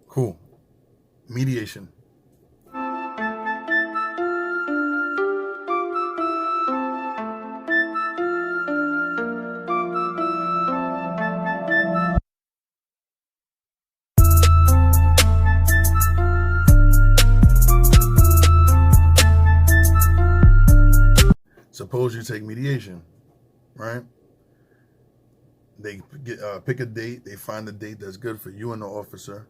Cool. Mediation. Suppose you take mediation, right? They pick a date. They find a date that's good for you and the officer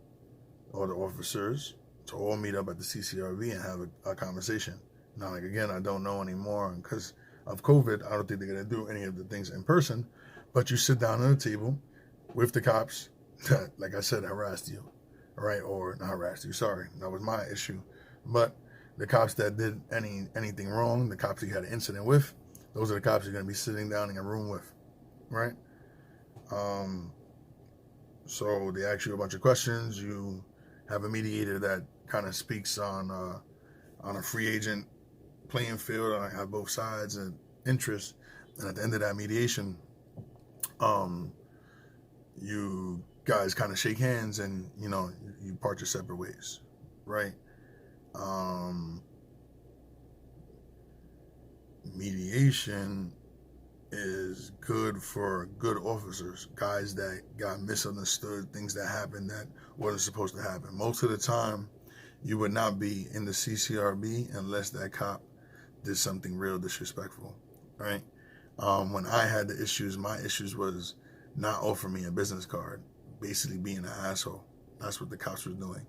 or the officers to all meet up at the CCRB and have a conversation. Now, like, again, I don't know anymore because of COVID. I don't think they're going to do any of the things in person. But you sit down at a table with the cops that, like I said, harassed you, right? Or not harassed you. Sorry, that was my issue. But the cops that did anything wrong, the cops you had an incident with, those are the cops you're going to be sitting down in a room with, right? So they ask you a bunch of questions. You have a mediator that kind of speaks on a free agent playing field. I have both sides and interests, and at the end of that mediation, you guys kind of shake hands and you part your separate ways, right? Mediation is good for good officers, guys that got misunderstood, things that happened that wasn't supposed to happen. Most of the time, you would not be in the CCRB unless that cop did something real disrespectful, right? When I had the issues, my issues was not offering me a business card, basically being an asshole. That's what the cops were doing.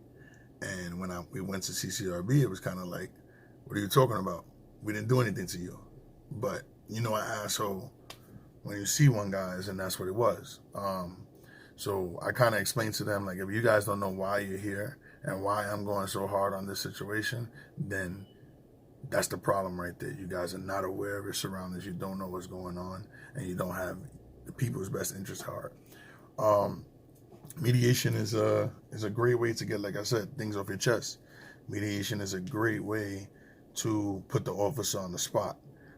And when we went to CCRB, it was kind of like, what are you talking about? We didn't do anything to you. But an asshole when you see one, guys, and that's what it was. So I kind of explained to them, like, if you guys don't know why you're here and why I'm going so hard on this situation, then that's the problem right there. You guys are not aware of your surroundings. You don't know what's going on, and you don't have the people's best interest at heart. Mediation is a great way to get, like I said, things off your chest. Mediation is a great way to put the officer on the spot,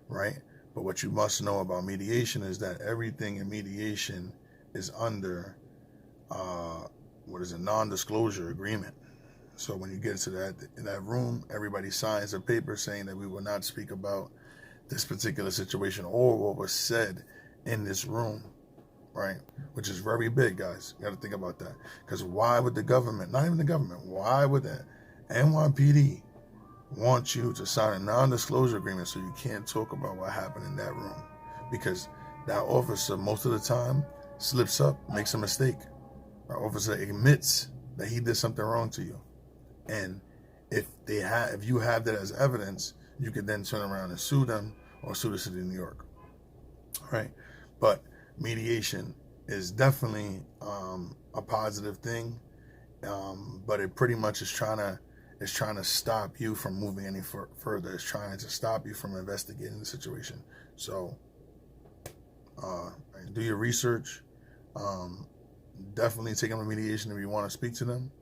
right? But what you must know about mediation is that everything in mediation is under non-disclosure agreement. So when you get into that room, everybody signs a paper saying that we will not speak about this particular situation or what was said in this room, right? Which is very big, guys. You got to think about that. Because why would the government, not even the government, why would the NYPD want you to sign a non-disclosure agreement so you can't talk about what happened in that room? Because that officer, most of the time, slips up, makes a mistake. Our officer admits that he did something wrong to you. And if you have that as evidence, you could then turn around and sue them or sue the city of New York. All right? But mediation is definitely a positive thing, but it pretty much is trying to stop you from moving any further. It's trying to stop you from investigating the situation. So do your research. Definitely take them to mediation if you want to speak to them,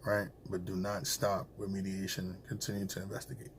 right? But do not stop with mediation. Continue to investigate.